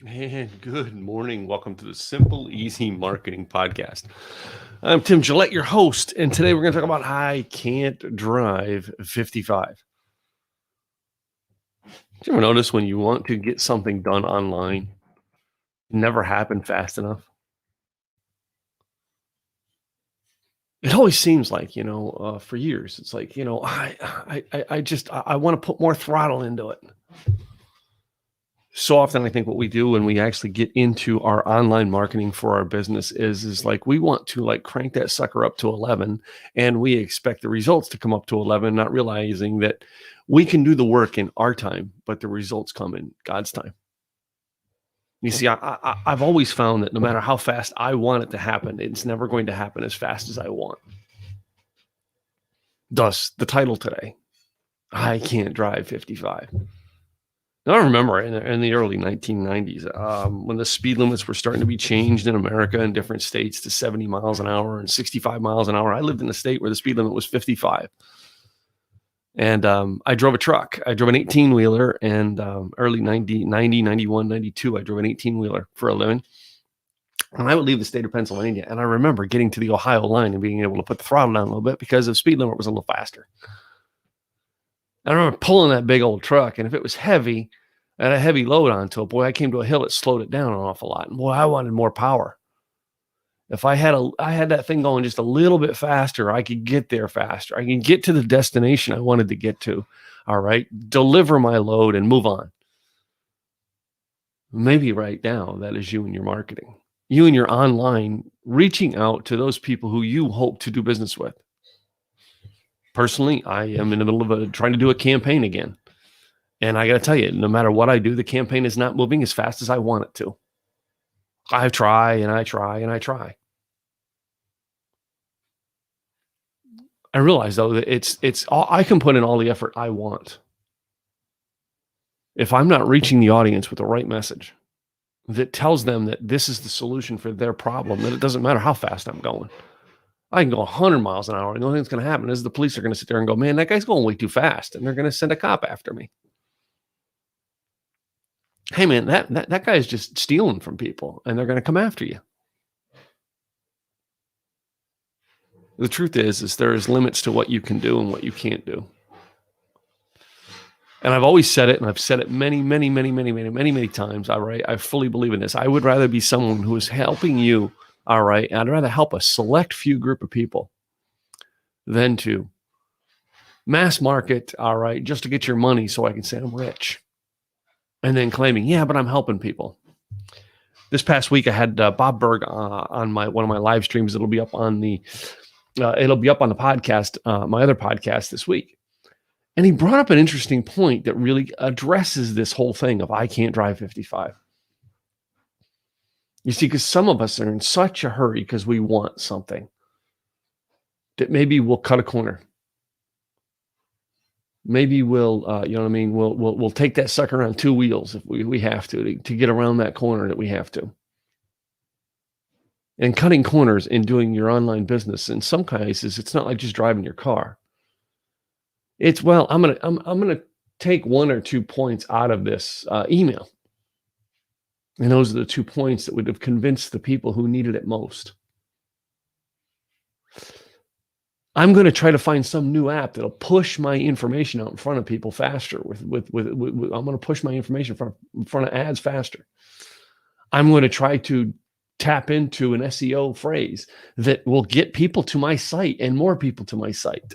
And good morning. Welcome to the Simple, Easy Marketing Podcast. I'm Tim Gillette, your host, and today we're going to talk about I can't drive 55. Did you ever notice when you want to get something done online, it never happened fast enough? It always seems like, for years, it's like, I want to put more throttle into it. So often I think what we do when we actually get into our online marketing for our business is like we want to like crank that sucker up to 11 and we expect the results to come up to 11, not realizing that we can do the work in our time, but the results come in God's time. You see, I've always found that no matter how fast I want it to happen, it's never going to happen as fast as I want. Thus, the title today, I can't drive 55. Now, I remember in the early 1990s when the speed limits were starting to be changed in America in different states to 70 miles an hour and 65 miles an hour. I lived in a state where the speed limit was 55. And I drove a truck. I drove an 18-wheeler, and early 90, 91, 92, I drove an 18-wheeler for a living. And I would leave the state of Pennsylvania, and I remember getting to the Ohio line and being able to put the throttle down a little bit because the speed limit was a little faster. I remember pulling that big old truck, and if it was heavy, and a heavy load onto it, boy, I came to a hill that slowed it down an awful lot. And boy, I wanted more power. If I had that thing going just a little bit faster, I could get there faster. I can get to the destination I wanted to get to. All right, deliver my load and move on. Maybe right now that is you and your marketing, you and your online reaching out to those people who you hope to do business with. Personally, I am in the middle of trying to do a campaign again. And I got to tell you, no matter what I do, the campaign is not moving as fast as I want it to. I try and I try and I try. I realize though that it's all, I can put in all the effort I want. If I'm not reaching the audience with the right message that tells them that this is the solution for their problem, then it doesn't matter how fast I'm going. I can go 100 miles an hour, and the only thing that's going to happen is the police are going to sit there and go, man, that guy's going way too fast, and they're going to send a cop after me. Hey man, that guy is just stealing from people and they're going to come after you. The truth is there's limits to what you can do and what you can't do. And I've always said it, and I've said it many times. All right, I fully believe in this. I would rather be someone who is helping you. All right, I'd rather help a select few group of people than to mass market. All right, just to get your money so I can say I'm rich. And then claiming, yeah, but I'm helping people. This past week, I had Bob Berg on one of my live streams. It'll be up on the podcast, my other podcast this week. And he brought up an interesting point that really addresses this whole thing of I can't drive 55. You see, because some of us are in such a hurry because we want something that maybe we'll cut a corner. Maybe we'll, we'll take that sucker on two wheels if we have to get around that corner that we have to. And cutting corners in doing your online business, in some cases, it's not like just driving your car. It's, well, I'm gonna take 1 or 2 points out of this email, and those are the 2 points that would have convinced the people who needed it most. I'm going to try to find some new app that'll push my information out in front of people faster. I'm going to push my information in front of ads faster. I'm going to try to tap into an SEO phrase that will get people to my site and more people to my site,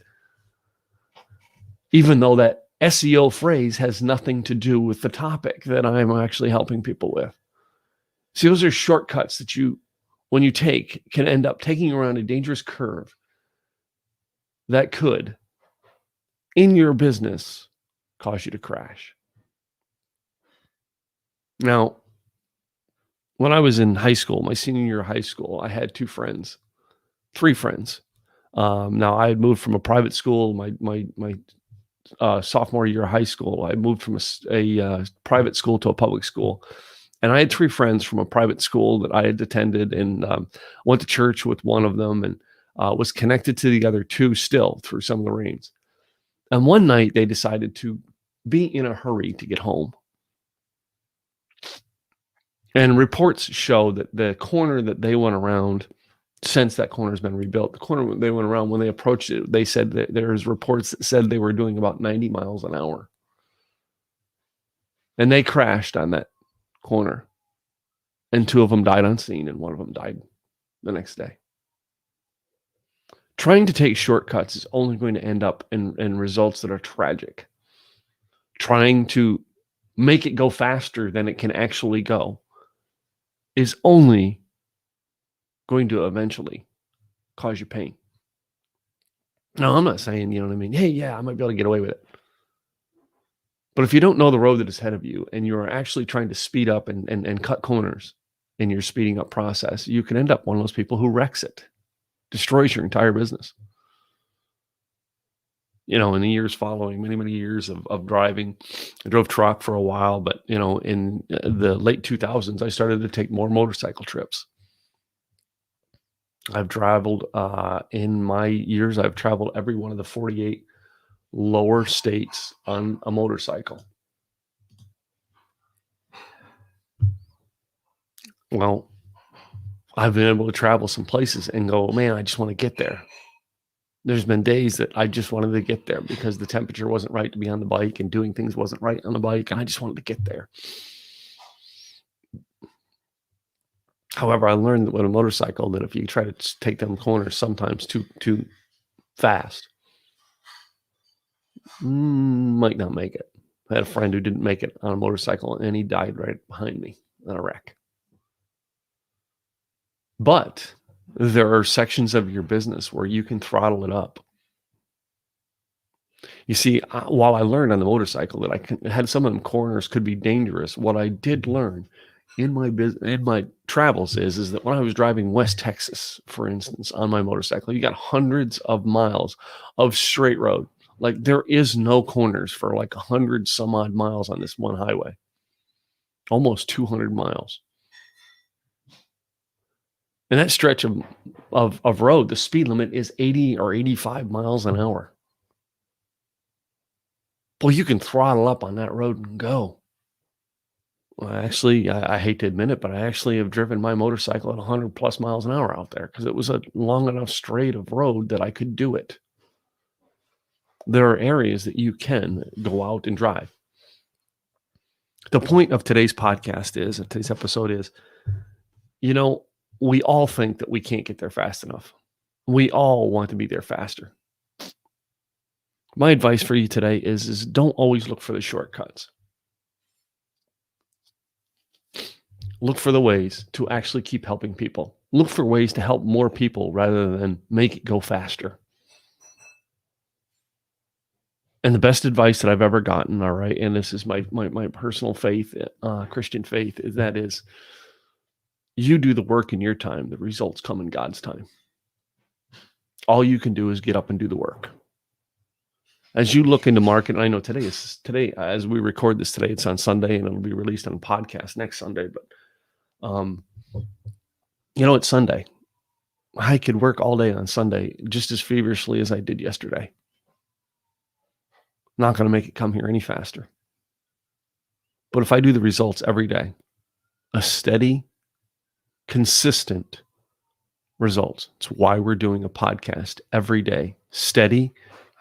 even though that SEO phrase has nothing to do with the topic that I'm actually helping people with. See, those are shortcuts that when you take, can end up taking you around a dangerous curve that could, in your business, cause you to crash. Now, when I was in high school, my senior year of high school, I had 3 friends. Now, I had moved from a private school. My sophomore year of high school, I moved from a private school to a public school. And I had 3 friends from a private school that I had attended, and went to church with one of them, and was connected to the other 2 still through some of the rains. And one night they decided to be in a hurry to get home. And reports show that the corner that they went around, since that corner has been rebuilt, the corner they went around, when they approached it, they said that there's reports that said they were doing about 90 miles an hour. And they crashed on that corner. And 2 of them died on scene, and 1 of them died the next day. Trying to take shortcuts is only going to end up in results that are tragic. Trying to make it go faster than it can actually go is only going to eventually cause you pain. Now, I'm not saying, you know what I mean? Hey, yeah, I might be able to get away with it. But if you don't know the road that is ahead of you, and you're actually trying to speed up and cut corners in your speeding up process, you can end up one of those people who wrecks it, destroys your entire business. You know, in the years following, many, many years of driving, I drove truck for a while, but, you know, in the late 2000s, I started to take more motorcycle trips. I've traveled, in my years, I've traveled every one of the 48 lower states on a motorcycle. Well, I've been able to travel some places and go, man, I just want to get there. There's been days that I just wanted to get there because the temperature wasn't right to be on the bike and doing things wasn't right on the bike, and I just wanted to get there. However, I learned that with a motorcycle, that if you try to take them corners sometimes too fast, might not make it. I had a friend who didn't make it on a motorcycle, and he died right behind me in a wreck. But there are sections of your business where you can throttle it up. You see, while I learned on the motorcycle that had some of them corners could be dangerous, what I did learn in my travels is that when I was driving West Texas, for instance, on my motorcycle, you got hundreds of miles of straight road. Like, there is no corners for like 100 some odd miles on this one highway, almost 200 miles. And that stretch of road, the speed limit is 80 or 85 miles an hour. Well, you can throttle up on that road and go. Well, actually, I hate to admit it, but I actually have driven my motorcycle at 100 plus miles an hour out there because it was a long enough straight of road that I could do it. There are areas that you can go out and drive. The point of today's episode is, you know, we all think that we can't get there fast enough. We all want to be there faster. My advice for you today is don't always look for the shortcuts. Look for the ways to actually keep helping people. Look for ways to help more people rather than make it go faster. And the best advice that I've ever gotten, all right, and this is my personal faith, Christian faith, is you do the work in your time. The results come in God's time. All you can do is get up and do the work. As you look into market, and I know today, as we record this today, it's on Sunday, and it'll be released on a podcast next Sunday. But, it's Sunday. I could work all day on Sunday just as feverishly as I did yesterday. Not going to make it come here any faster. But if I do the results every day, a steady, consistent results. It's why we're doing a podcast every day. Steady,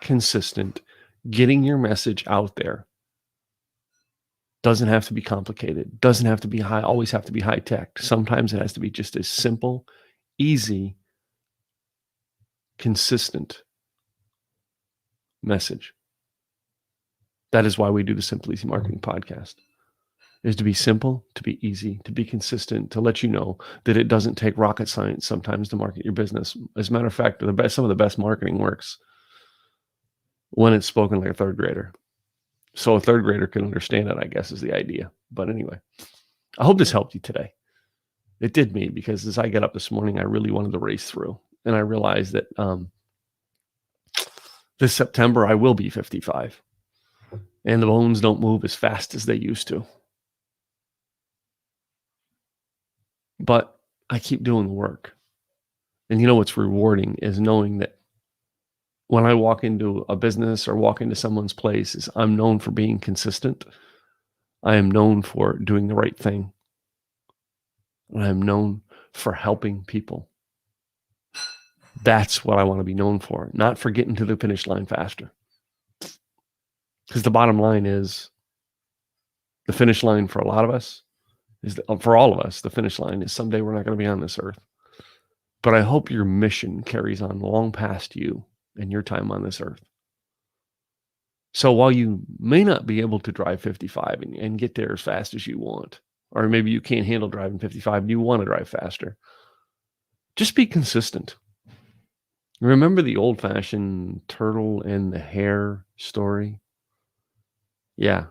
consistent, getting your message out there. Doesn't have to be complicated. Doesn't have to be always have to be high tech. Sometimes it has to be just a simple, easy, consistent message. That is why we do the Simple Easy Marketing Podcast. Is to be simple, to be easy, to be consistent, to let you know that it doesn't take rocket science sometimes to market your business. As a matter of fact, some of the best marketing works when it's spoken like a third grader. So a third grader can understand it, I guess, is the idea. But anyway, I hope this helped you today. It did me, because as I got up this morning, I really wanted to race through. And I realized that this September, I will be 55. And the bones don't move as fast as they used to. But I keep doing the work. And you know what's rewarding is knowing that when I walk into a business or walk into someone's place, is I'm known for being consistent. I am known for doing the right thing. I'm known for helping people. That's what I want to be known for, not for getting to the finish line faster. Because the bottom line is the finish line for a lot of us is for all of us, the finish line is someday we're not going to be on this earth. But I hope your mission carries on long past you and your time on this earth. So while you may not be able to drive 55 and get there as fast as you want, or maybe you can't handle driving 55 and you want to drive faster, just be consistent. Remember the old-fashioned turtle and the hare story? Yeah,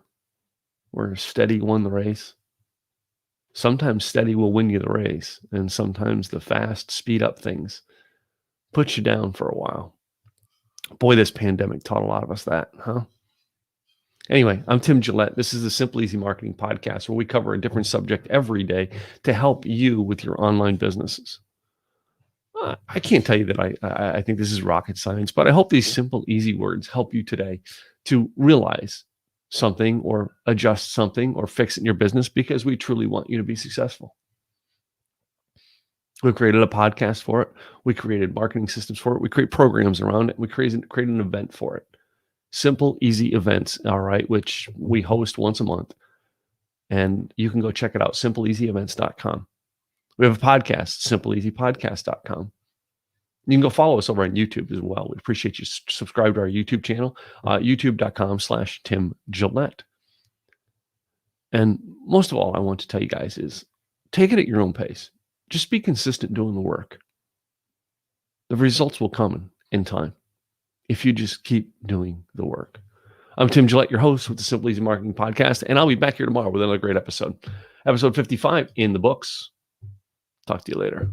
where steady won the race. Sometimes steady will win you the race, and sometimes the fast speed up things, put you down for a while. Boy, this pandemic taught a lot of us that, huh? Anyway, I'm Tim Gillette. This is the Simple Easy Marketing Podcast, where we cover a different subject every day to help you with your online businesses. I can't tell you that I think this is rocket science, but I hope these simple, easy words help you today to realize something or adjust something or fix it in your business, because we truly want you to be successful. We created a podcast for it. We created marketing systems for it. We create programs around it. We created an event for it. Simple, easy events, all right, which we host once a month. And you can go check it out, simpleeasyevents.com. We have a podcast, simpleeasypodcast.com. You can go follow us over on YouTube as well. We appreciate you subscribe to our YouTube channel, youtube.com/Tim Gillette. And most of all, I want to tell you guys is take it at your own pace. Just be consistent doing the work. The results will come in time if you just keep doing the work. I'm Tim Gillette, your host with the Simple Easy Marketing Podcast, and I'll be back here tomorrow with another great episode. Episode 55 in the books. Talk to you later.